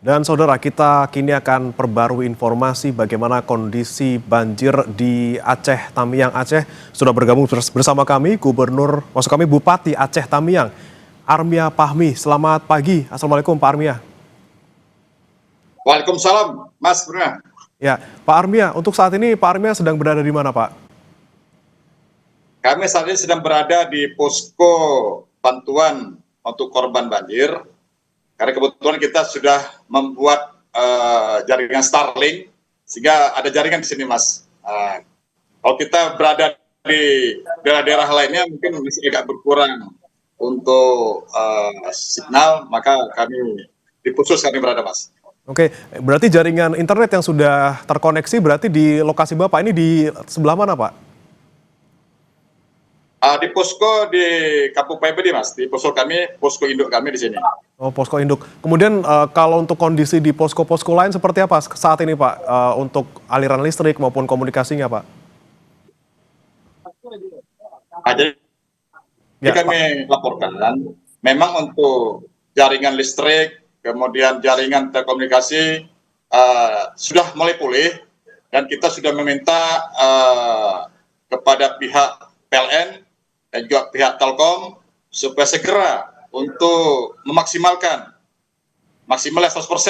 Dan saudara, kita kini akan perbarui informasi bagaimana kondisi banjir di Aceh, Tamiang, Aceh. Sudah bergabung bersama kami Bupati Aceh Tamiang, Armia Pahmi. Selamat pagi. Assalamualaikum Pak Armia. Waalaikumsalam, Mas Bruna. Ya, Pak Armia, untuk saat ini Pak Armia sedang berada di mana, Pak? Kami saat ini sedang berada di posko bantuan untuk korban banjir. Karena kebetulan kita sudah membuat jaringan Starlink, sehingga ada jaringan di sini, Mas. Kalau kita berada di daerah-daerah lainnya mungkin masih agak berkurang untuk signal, maka kami di Pusus kami berada, Mas. Oke, berarti jaringan internet yang sudah terkoneksi berarti di lokasi Bapak ini di sebelah mana, Pak? Di posko di Kampung PBD, Mas. Di posko kami, posko induk kami di sini. Oh, posko induk. Kemudian kalau untuk kondisi di posko-posko lain seperti apa saat ini, Pak? Untuk aliran listrik maupun komunikasinya, Pak? Jadi kami laporkan, memang untuk jaringan listrik, kemudian jaringan telekomunikasi sudah mulai pulih, dan kita sudah meminta kepada pihak PLN dan juga pihak Telkom supaya segera untuk memaksimalkan 100%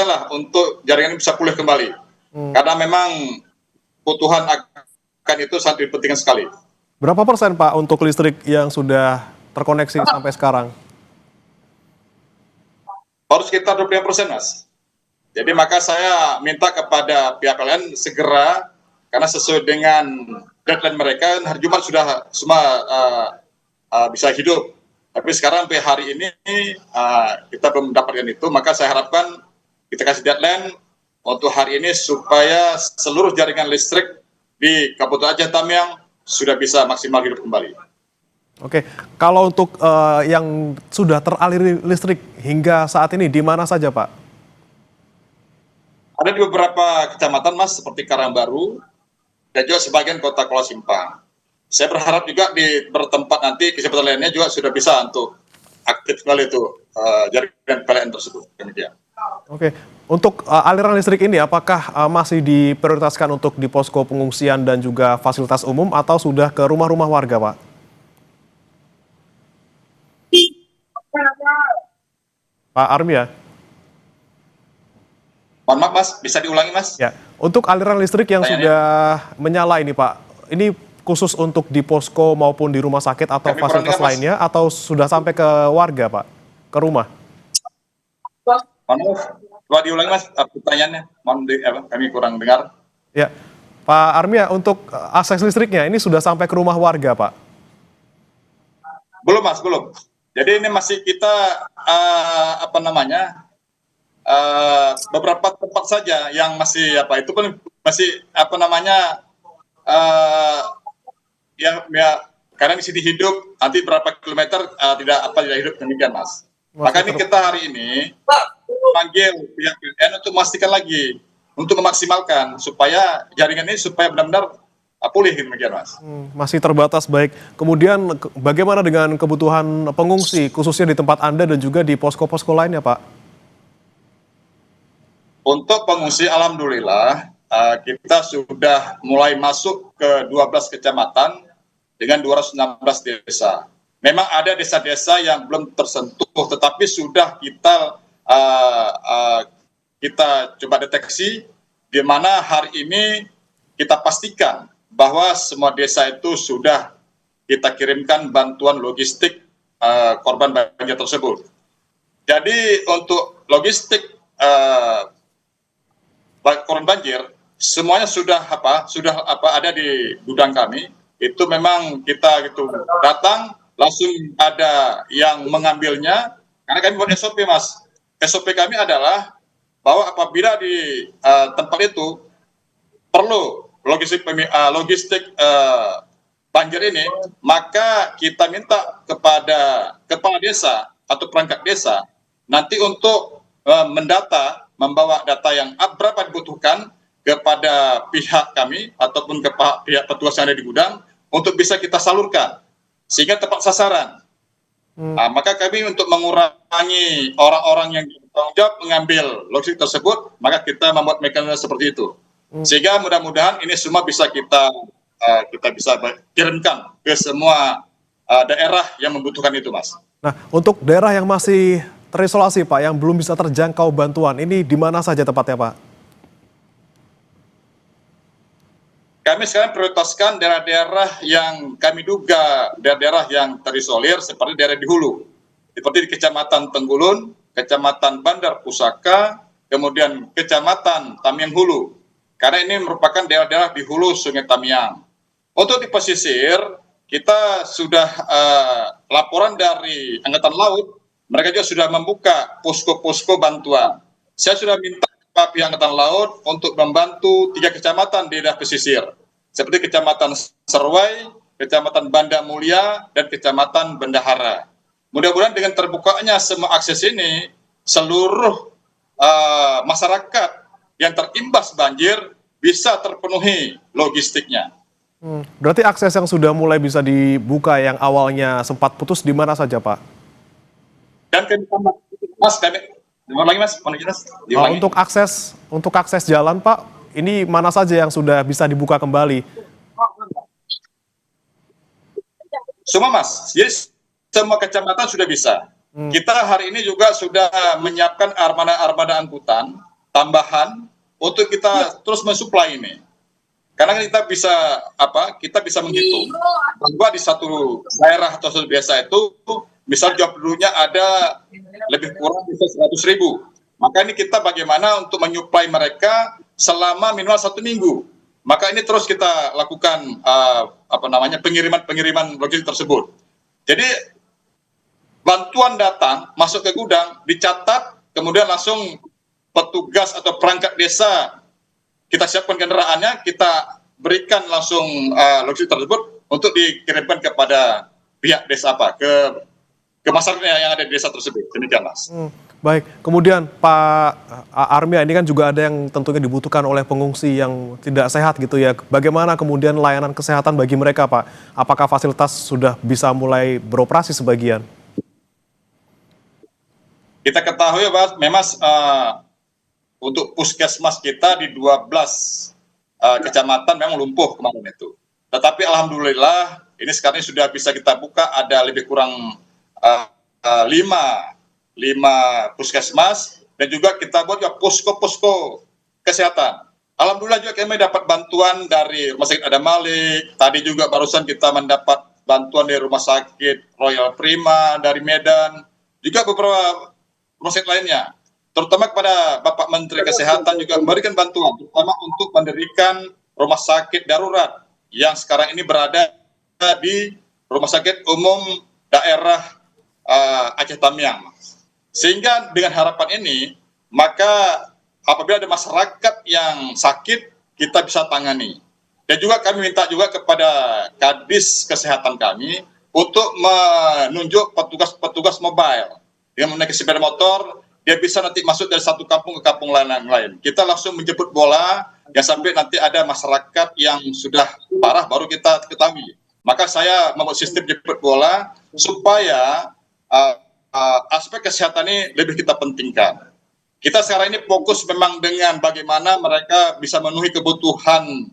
lah untuk jaringan ini bisa pulih kembali. Karena memang kebutuhan akan itu sangat penting sekali. Berapa persen, Pak, untuk listrik yang sudah terkoneksi sampai sekarang? Baru sekitar 25%, Mas. Jadi maka saya minta kepada pihak PLN segera, karena sesuai dengan deadline mereka, hari Jumat sudah semua bisa hidup. Tapi sekarang sampai hari ini kita belum mendapatkan itu, maka saya harapkan kita kasih deadline untuk hari ini supaya seluruh jaringan listrik di Kabupaten Aceh Tamiang sudah bisa maksimal hidup kembali. Oke, kalau untuk yang sudah teraliri listrik hingga saat ini di mana saja, Pak? Ada di beberapa kecamatan, Mas, seperti Karangbaru dan juga sebagian kota Kuala Simpang. Saya berharap juga di bertempat nanti kecamatan lainnya juga sudah bisa untuk aktif kembali itu jaringan PLN tersebut. Demikian. Oke, untuk aliran listrik ini apakah masih diprioritaskan untuk di posko pengungsian dan juga fasilitas umum atau sudah ke rumah-rumah warga, Pak? Pak Armia? Mohon maaf, Mas, bisa diulangi, Mas? Ya, untuk aliran listrik yang sudah menyala ini, Pak, ini khusus untuk di posko maupun di rumah sakit atau fasilitas lainnya, atau sudah sampai ke warga, Pak, ke rumah? Mohon maaf, coba diulangi, Mas, pertanyaannya. Kami kurang dengar. Ya, Pak Armia, untuk akses listriknya ini sudah sampai ke rumah warga, Pak? Belum, Mas, belum. Jadi ini masih kita beberapa tempat saja yang masih itu pun masih karena di sini hidup, nanti berapa kilometer tidak hidup, demikian, Mas. Maka ini kita hari ini panggil pihak PLN untuk memastikan lagi, untuk memaksimalkan supaya jaringan ini supaya benar-benar pulih, demikian, Mas. Masih terbatas, baik. Kemudian bagaimana dengan kebutuhan pengungsi, khususnya di tempat Anda dan juga di posko-posko lainnya, Pak? Untuk pengungsi, alhamdulillah kita sudah mulai masuk ke 12 kecamatan dengan 216 desa. Memang ada desa-desa yang belum tersentuh, tetapi sudah kita coba deteksi, di mana hari ini kita pastikan bahwa semua desa itu sudah kita kirimkan bantuan logistik korban banjir tersebut. Jadi untuk logistik korban banjir semuanya sudah ada di gudang kami. Itu memang kita datang langsung ada yang mengambilnya, karena kami buat SOP, Mas. SOP kami adalah bahwa apabila di tempat itu perlu logistik banjir ini, maka kita minta kepada kepala desa atau perangkat desa nanti untuk membawa data yang berapa dibutuhkan kepada pihak kami ataupun ke pihak petugas yang ada di gudang untuk bisa kita salurkan sehingga tepat sasaran. Maka kami untuk mengurangi orang-orang yang tanggung jawab mengambil logistik tersebut, maka kita membuat mekanisme seperti itu. Sehingga mudah-mudahan ini semua bisa kita bisa kirimkan ke semua daerah yang membutuhkan itu, Mas. Nah, untuk daerah yang masih terisolasi, Pak, yang belum bisa terjangkau bantuan, ini di mana saja tepatnya, Pak? Kami sekarang prioritaskan daerah-daerah yang kami duga daerah-daerah yang terisolir seperti daerah di hulu. Seperti di Kecamatan Tenggulun, Kecamatan Bandar Pusaka, kemudian Kecamatan Tamiang Hulu. Karena ini merupakan daerah-daerah di hulu Sungai Tamiang. Untuk di pesisir, kita sudah laporan dari Angkatan Laut, mereka juga sudah membuka posko-posko bantuan. Saya sudah minta pihak Angkatan Laut untuk membantu 3 kecamatan di daerah pesisir, seperti Kecamatan Serwai, Kecamatan Banda Mulia, dan Kecamatan Bendahara. Mudah-mudahan dengan terbukanya semua akses ini, seluruh masyarakat yang terimbas banjir bisa terpenuhi logistiknya. Berarti akses yang sudah mulai bisa dibuka yang awalnya sempat putus di mana saja, Pak? Dan Mas, diulang lagi, Mas, Untuk akses jalan, Pak, ini mana saja yang sudah bisa dibuka kembali? Semua, Mas. Jadi semua kecamatan sudah bisa. Kita hari ini juga sudah menyiapkan armada-armada angkutan tambahan untuk kita terus mensuplai ini. Karena kita bisa menghitung bahwa di satu daerah atau satu desa itu misal job dulunya ada lebih kurang bisa 100.000. Maka ini kita bagaimana untuk menyuplai mereka selama minimal 1 minggu. Maka ini terus kita lakukan pengiriman logistik tersebut. Jadi bantuan datang masuk ke gudang, dicatat, kemudian langsung petugas atau perangkat desa kita siapkan kendaraannya, kita berikan langsung logistik tersebut untuk dikirimkan kepada pihak desa ke masyarakat yang ada di desa tersebut. Demikian, Mas. Baik, kemudian Pak Armia, ini kan juga ada yang tentunya dibutuhkan oleh pengungsi yang tidak sehat gitu ya. Bagaimana kemudian layanan kesehatan bagi mereka, Pak? Apakah fasilitas sudah bisa mulai beroperasi sebagian? Kita ketahui, Pak, memang untuk puskesmas kita di 12 kecamatan memang lumpuh kemarin itu. Tetapi alhamdulillah ini sekarang sudah bisa kita buka, ada lebih kurang 5 puskesmas, dan juga kita buat juga posko-posko kesehatan. Alhamdulillah juga kami dapat bantuan dari Rumah Sakit Adam Malik. Tadi juga barusan kita mendapat bantuan dari Rumah Sakit Royal Prima dari Medan, juga beberapa rumah sakit lainnya. Terutama kepada Bapak Menteri Kesehatan juga memberikan bantuan, terutama untuk mendirikan rumah sakit darurat yang sekarang ini berada di Rumah Sakit Umum Daerah Aceh Tamiang. Sehingga dengan harapan ini, maka apabila ada masyarakat yang sakit, kita bisa tangani. Dan juga kami minta juga kepada Kadis Kesehatan kami untuk menunjuk petugas-petugas mobile yang menaiki sepeda motor, dia bisa nanti masuk dari satu kampung ke kampung lain. Kita langsung menjemput bola, ya sampai nanti ada masyarakat yang sudah parah baru kita ketahui. Maka saya membuat sistem jemput bola supaya aspek kesehatan ini lebih kita pentingkan. Kita sekarang ini fokus memang dengan bagaimana mereka bisa memenuhi kebutuhan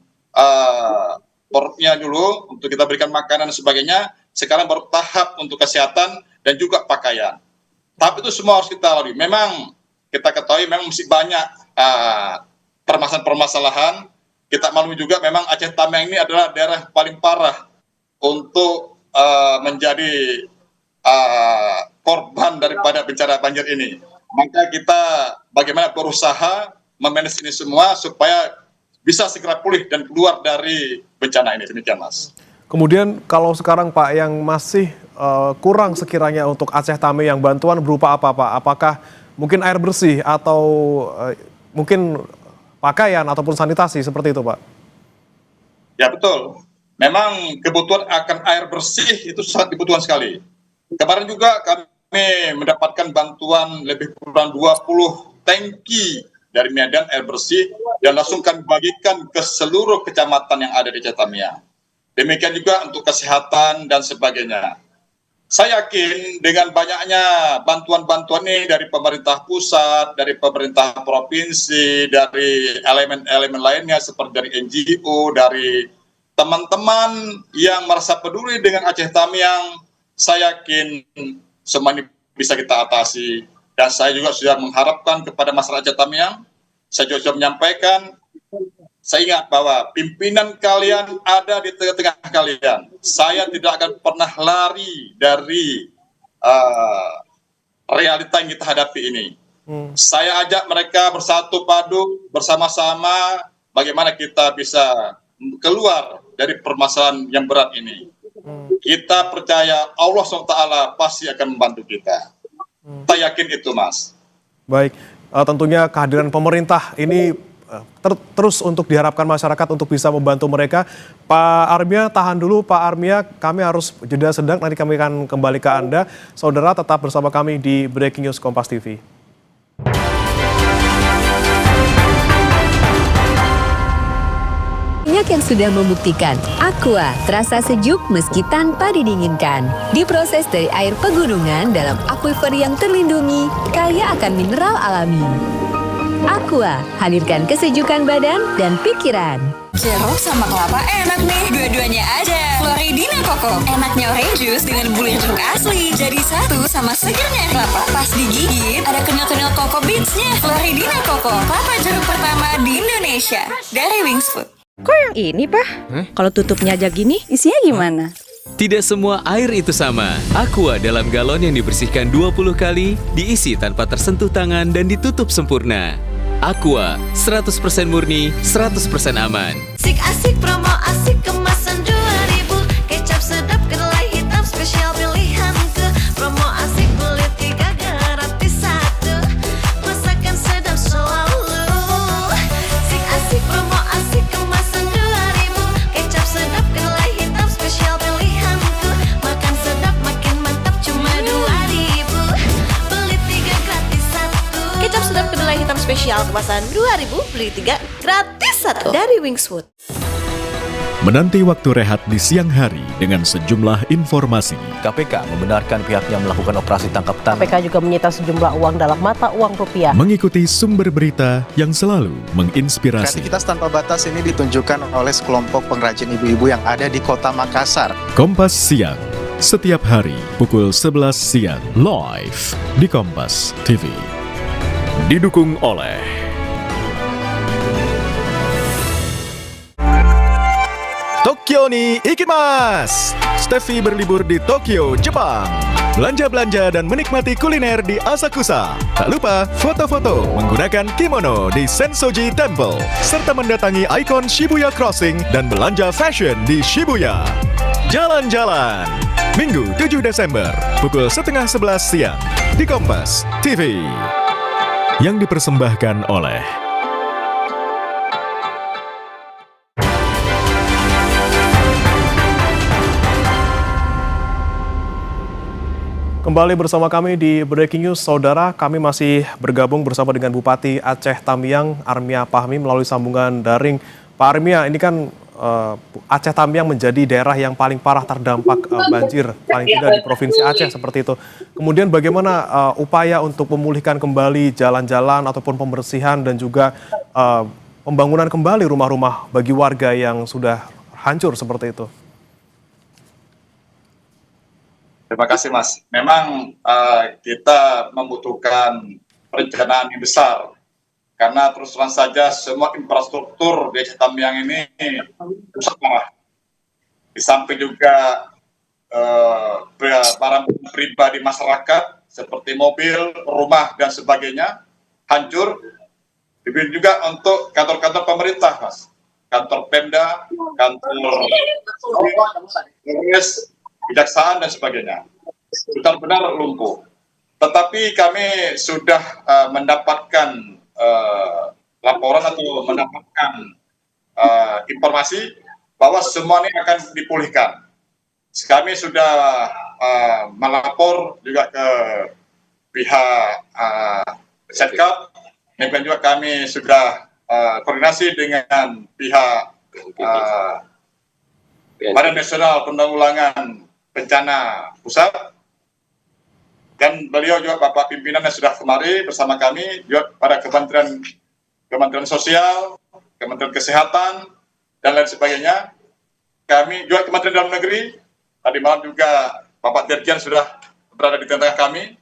perutnya dulu, untuk kita berikan makanan dan sebagainya. Sekarang baru tahap untuk kesehatan dan juga pakaian. Tapi itu semua harus kita lalui. Memang kita ketahui memang masih banyak permasalahan. Kita maklumi juga memang Aceh Tamiang ini adalah daerah paling parah untuk menjadi korban daripada bencana banjir ini. Maka kita bagaimana berusaha memanage ini semua supaya bisa segera pulih dan keluar dari bencana ini. Demikian, Mas. Kemudian kalau sekarang Pak yang masih kurang sekiranya untuk Aceh Tamiang, bantuan berupa apa, Pak? Apakah mungkin air bersih atau mungkin pakaian ataupun sanitasi seperti itu, Pak? Ya, betul. Memang kebutuhan akan air bersih itu sangat dibutuhkan sekali. Kemarin juga kami mendapatkan bantuan lebih kurang 20 tangki dari Medan air bersih, dan langsung kami bagikan ke seluruh kecamatan yang ada di Aceh Tamiang. Demikian juga untuk kesehatan dan sebagainya. Saya yakin dengan banyaknya bantuan-bantuan ini dari pemerintah pusat, dari pemerintah provinsi, dari elemen-elemen lainnya seperti dari NGO, dari teman-teman yang merasa peduli dengan Aceh Tamiang, saya yakin semua ini bisa kita atasi. Dan saya juga sudah mengharapkan kepada masyarakat Aceh Tamiang, saya juga sudah menyampaikan, saya ingat bahwa pimpinan kalian ada di tengah-tengah kalian. Saya tidak akan pernah lari dari realita yang kita hadapi ini. Saya ajak mereka bersatu padu, bersama-sama, bagaimana kita bisa keluar dari permasalahan yang berat ini. Kita percaya Allah SWT pasti akan membantu kita. Saya yakin itu, Mas. Baik, tentunya kehadiran pemerintah ini terus untuk diharapkan masyarakat untuk bisa membantu mereka. Pak Armia, tahan dulu Pak Armia, kami harus jeda sedang, nanti kami akan kembali ke Anda. Saudara tetap bersama kami di Breaking News Kompas TV. Banyak yang sudah membuktikan, Aqua terasa sejuk meski tanpa didinginkan. Diproses dari air pegunungan dalam aquifer yang terlindungi, kaya akan mineral alami. Aqua, hadirkan kesejukan badan dan pikiran. Jeruk sama kelapa enak nih, dua-duanya ada. Floridina Coco, enaknya orange juice dengan bulir jeruk asli. Jadi satu sama segernya kelapa. Pas digigit, ada kenyal-kenyal Coco Beats-nya. Floridina Coco, kelapa jeruk pertama di Indonesia. Dari Wings Food. Kok yang ini, Pak? Kalau tutupnya aja gini, isinya gimana? Tidak semua air itu sama. Aqua dalam galon yang dibersihkan 20 kali, diisi tanpa tersentuh tangan dan ditutup sempurna. Aqua, 100% murni, 100% aman. Asik promo asik kemasan 2000. Kecap sedap kedelai hitam spesial pilihanku. Promo asik beli 3 gratis 1. Masakan sedap selalu. Asik promo asik kemasan 2000. Kecap sedap kedelai hitam spesial pilihanku. Makan sedap makin mantap cuma 2000. Beli 3 gratis 1. Kecap sedap kedelai hitam spesial kemasan 2000, beli 3 gratis 1 dari Wingswood. Menanti waktu rehat di siang hari dengan sejumlah informasi. KPK membenarkan pihaknya melakukan operasi tangkap tangan. KPK juga menyita sejumlah uang dalam mata uang rupiah. Mengikuti sumber berita yang selalu menginspirasi. Kreativitas tanpa batas ini ditunjukkan oleh sekelompok pengrajin ibu-ibu yang ada di kota Makassar. Kompas Siang, setiap hari pukul 11 siang, live di Kompas TV. Didukung oleh Tokyo ni ikimasu. Steffi berlibur di Tokyo, Jepang. Belanja-belanja dan menikmati kuliner di Asakusa. Tak lupa foto-foto menggunakan kimono di Sensoji Temple. Serta mendatangi ikon Shibuya Crossing dan belanja fashion di Shibuya. Jalan-jalan. Minggu 7 Desember, pukul 10:30 siang di Kompas TV. Yang dipersembahkan oleh Kembali bersama kami di Breaking News, Saudara. Kami masih bergabung bersama dengan Bupati Aceh Tamiang, Armia Fahmi, melalui sambungan daring. Pak Armia, ini kan Aceh Tamiang menjadi daerah yang paling parah terdampak banjir, paling tidak di Provinsi Aceh seperti itu. Kemudian bagaimana upaya untuk memulihkan kembali jalan-jalan ataupun pembersihan dan juga pembangunan kembali rumah-rumah bagi warga yang sudah hancur seperti itu? Terima kasih, Mas. Memang kita membutuhkan perencanaan yang besar, karena terus terang saja semua infrastruktur di Aceh Tamiang ini rusak parah. Di samping juga barang pribadi masyarakat seperti mobil, rumah dan sebagainya hancur. Demikian juga untuk kantor-kantor pemerintah, Mas. Kantor Pemda, kantor Polres, kejaksaan dan sebagainya benar-benar lumpuh. Tetapi kami sudah mendapatkan laporan atau mendapatkan informasi bahwa semua ini akan dipulihkan. Kami sudah melapor juga ke pihak Setkap, dan juga kami sudah koordinasi dengan pihak Badan Nasional Penanggulangan Bencana Pusat dan beliau juga Bapak pimpinan yang sudah kemari bersama kami juga pada Kementerian Sosial, Kementerian Kesehatan, dan lain sebagainya. Kami juga Kementerian Dalam Negeri, tadi malam juga Bapak Dirjen sudah berada di tengah kami.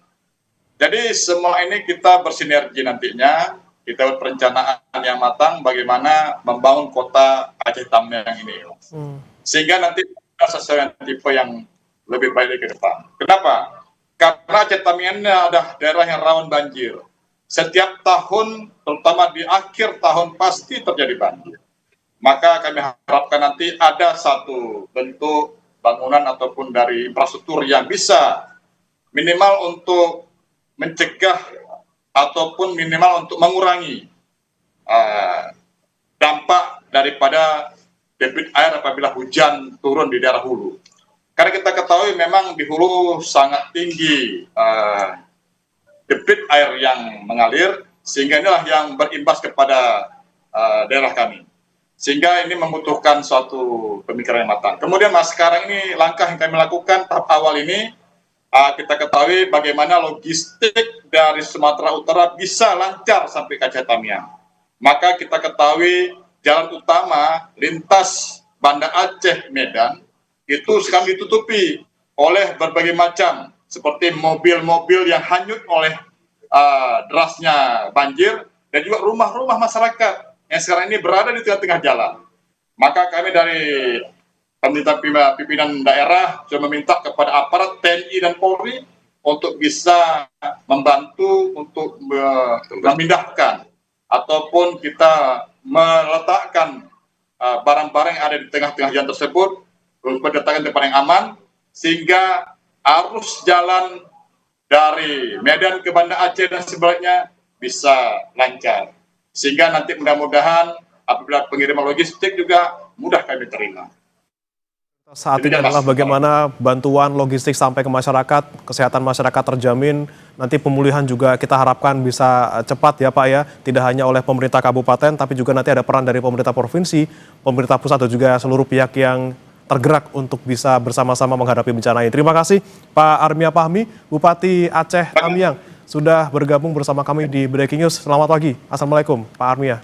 Jadi semua ini kita bersinergi nantinya, kita buat perencanaan yang matang bagaimana membangun kota Aceh Tamiang ini. Sehingga nanti kita sesuai tipe yang lebih baik ke depan. Kenapa? Karena Aceh Tamiang ini adalah daerah yang rawan banjir. Setiap tahun, terutama di akhir tahun pasti terjadi banjir. Maka kami harapkan nanti ada satu bentuk bangunan ataupun dari infrastruktur yang bisa minimal untuk mencegah ataupun minimal untuk mengurangi dampak daripada debit air apabila hujan turun di daerah hulu. Karena kita ketahui memang di hulu sangat tinggi debit air yang mengalir, sehingga inilah yang berimbas kepada daerah kami. Sehingga ini membutuhkan suatu pemikiran yang matang. Kemudian Mas, sekarang ini langkah yang kami lakukan tahap awal ini, kita ketahui bagaimana logistik dari Sumatera Utara bisa lancar sampai ke Aceh Tamiang. Maka kita ketahui jalan utama lintas Banda Aceh Medan itu sekarang ditutupi oleh berbagai macam seperti mobil-mobil yang hanyut oleh derasnya banjir dan juga rumah-rumah masyarakat yang sekarang ini berada di tengah-tengah jalan. Maka kami dari pemerintah pimpinan daerah sudah meminta kepada aparat TNI dan Polri untuk bisa membantu untuk memindahkan ataupun kita meletakkan barang-barang yang ada di tengah-tengah jalan tersebut untuk mendatangkan tempat yang aman sehingga arus jalan dari Medan ke Banda Aceh dan sebaliknya bisa lancar. Sehingga nanti mudah-mudahan apabila pengiriman logistik juga mudah kami terima. Saat ini adalah bagaimana bantuan logistik sampai ke masyarakat, kesehatan masyarakat terjamin, nanti pemulihan juga kita harapkan bisa cepat ya Pak ya, tidak hanya oleh pemerintah kabupaten, tapi juga nanti ada peran dari pemerintah provinsi, pemerintah pusat dan juga seluruh pihak yang tergerak untuk bisa bersama-sama menghadapi bencana ini. Terima kasih Pak Armia Fahmi, Bupati Aceh Tamiang, sudah bergabung bersama kami di Breaking News. Selamat pagi. Assalamualaikum Pak Armia.